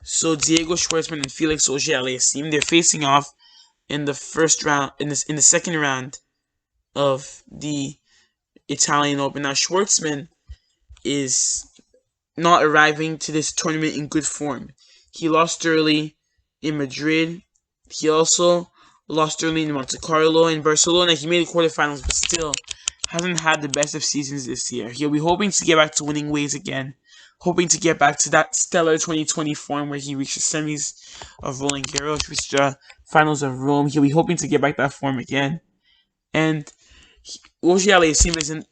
So Diego Schwartzman and Felix Auger-Aliassime, they're facing off in the first round, in the second round of the Italian Open. Now Schwartzman is not arriving to this tournament in good form. He lost early in Madrid. He also lost early in Monte Carlo. In Barcelona, he made the quarterfinals, but still hasn't had the best of seasons this year. He'll be hoping to get back to winning ways again, hoping to get back to that stellar 2020 form where he reached the semis of Roland Garros, reached the finals of Rome. He'll be hoping to get back that form again. And Auger-Aliassime isn't.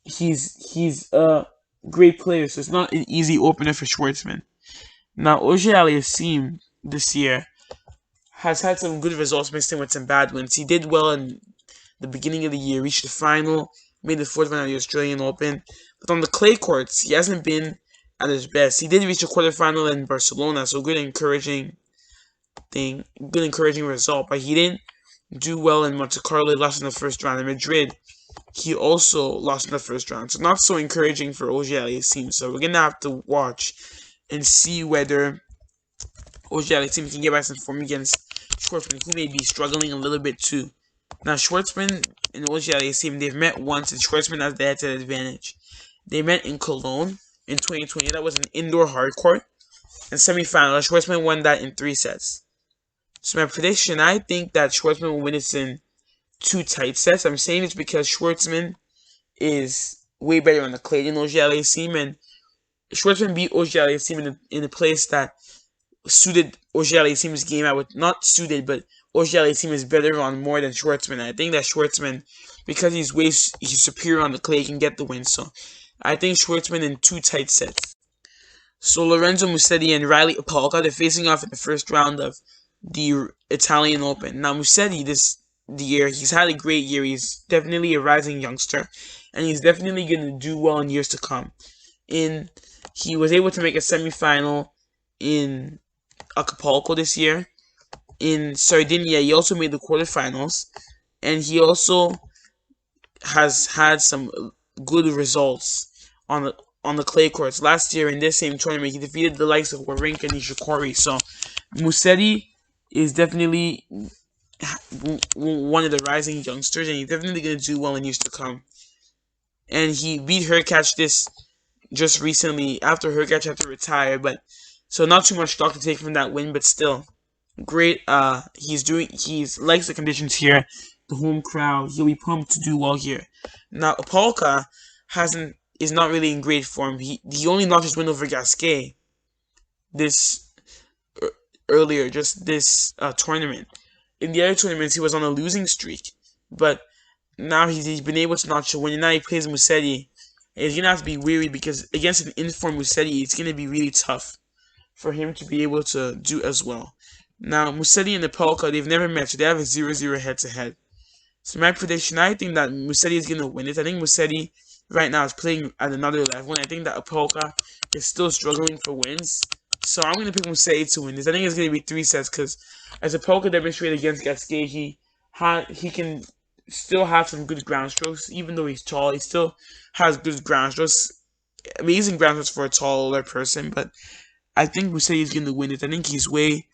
He's a great player, so it's not an easy opener for Schwartzman. Now Auger-Aliassime this year has had some good results mixed in with some bad ones. He did well in the beginning of the year, reached the final, made the fourth round of the Australian Open, but on the clay courts, he hasn't been at his best. He did reach a quarterfinal in Barcelona, so good encouraging result, but he didn't do well in Monte Carlo. He lost in the first round. In Madrid, he also lost in the first round, so not so encouraging for Auger-Aliassime. So we're gonna have to watch and see whether Auger-Aliassime can get back some form against Schwartzman, who may be struggling a little bit too. Now Schwartzman and Auger-Aliassime, they've met once, and Schwartzman has the head-to-head advantage. They met in Cologne in 2020. That was an indoor hard court and semifinal. Schwartzman won that in 3 sets. So my prediction, I think that Schwartzman will win this in 2 tight sets. I'm saying this because Schwartzman is way better on the clay than Auger-Aliassime, and Schwartzman beat Auger-Aliassime in a place that suited Auger-Aliassime's game. Not suited, but Auger-Aliassime is better on more than Schwartzman. I think that Schwartzman, because he's superior on the clay, can get the win. So I think Schwartzman in 2 tight sets. So Lorenzo Musetti and Riley Opelka, they're facing off in the first round of the Italian Open. Now Musetti this year, he's had a great year. He's definitely a rising youngster, and he's definitely going to do well in years to come. He was able to make a semifinal in Acapulco this year. In Sardinia, he also made the quarterfinals, and he also has had some good results on the clay courts. Last year in this same tournament, he defeated the likes of Wawrinka and Nishikori. So Musetti is definitely one of the rising youngsters, and he's definitely going to do well in years to come. And he beat Hurkacz this just recently, after Hurkacz had to retire, but so not too much stock to take from that win, but still great. He likes the conditions here, the home crowd. He'll be pumped to do well here. Now Opelka is not really in great form. He only lost his win over Gasquet this tournament. In the other tournaments, he was on a losing streak, but now he's been able to notch a win, and now he plays Musetti. And he's gonna have to be weary because against an informed Musetti, it's gonna be really tough for him to be able to do as well. Now Musetti and Opelka, they've never met, so they have a 0-0 head-to-head. So my prediction, I think that Musetti is gonna win it. I think Musetti right now is playing at another level, and I think that Opelka is still struggling for wins. So I'm going to pick Musetti to win this. I think it's going to be 3 sets because, as Opelka demonstrated against Gasquet, he can still have some good ground strokes. Even though he's tall, he still has good ground strokes. Amazing ground strokes for a taller person, but I think Musetti is going to win it. I think he's way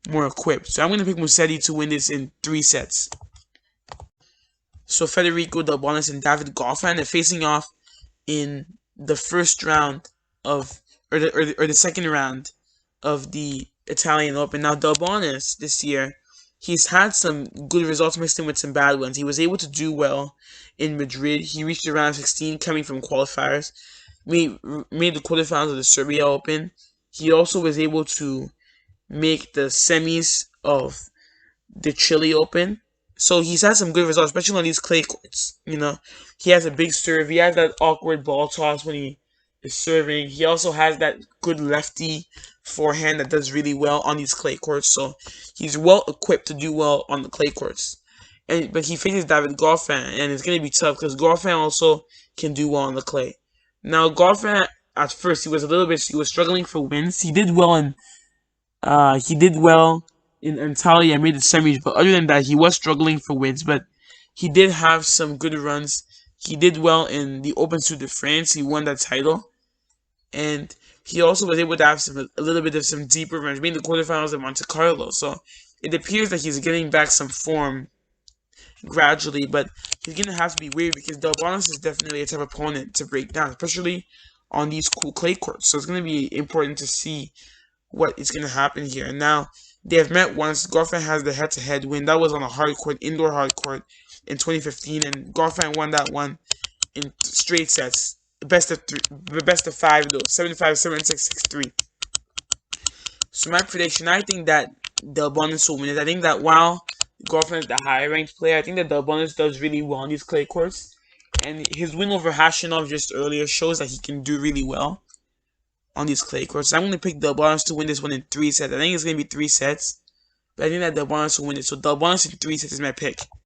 more equipped. So I'm going to pick Musetti to win this in 3 sets. So Federico Delbonis and David Goffin are facing off in the first round of, or the second round of the Italian Open. Now Delbonis this year, he's had some good results mixed in with some bad ones. He was able to do well in Madrid. He reached the round of 16 coming from qualifiers. Made the quarterfinals of the Serbia Open. He also was able to make the semis of the Chile Open. So he's had some good results, especially on these clay courts. He has a big serve. He has that awkward ball toss when he is serving. He also has that good lefty forehand that does really well on these clay courts. So he's well equipped to do well on the clay courts. But he faces David Goffin, and it's going to be tough because Goffin also can do well on the clay. Now Goffin, at first, he was struggling for wins. He did well in Antalya and made the semis, but other than that, he was struggling for wins. But he did have some good runs. He did well in the Open Tour de France. He won that title, and he also was able to have a little bit of some deeper revenge, being the quarterfinals of Monte Carlo. So it appears that he's getting back some form gradually, but he's gonna have to be wary because Delbonis is definitely a tough opponent to break down, especially on these cool clay courts. So it's gonna be important to see what is gonna happen here. And now they have met once. Goffin has the head-to-head win. That was on a hard court, indoor hard court in 2015, and Goffin won that one in straight sets. Best of 5 though, 7-5, 7-6, 6-3. So my prediction, I think that Delbonis will win it. I think that while Goffin is the higher ranked player, I think that Delbonis does really well on these clay courts. And his win over Hashanov just earlier shows that he can do really well on these clay courts. So I'm going to pick Delbonis to win this one in 3 sets. I think it's going to be 3 sets. But I think that Delbonis will win it. So Delbonis in 3 sets is my pick.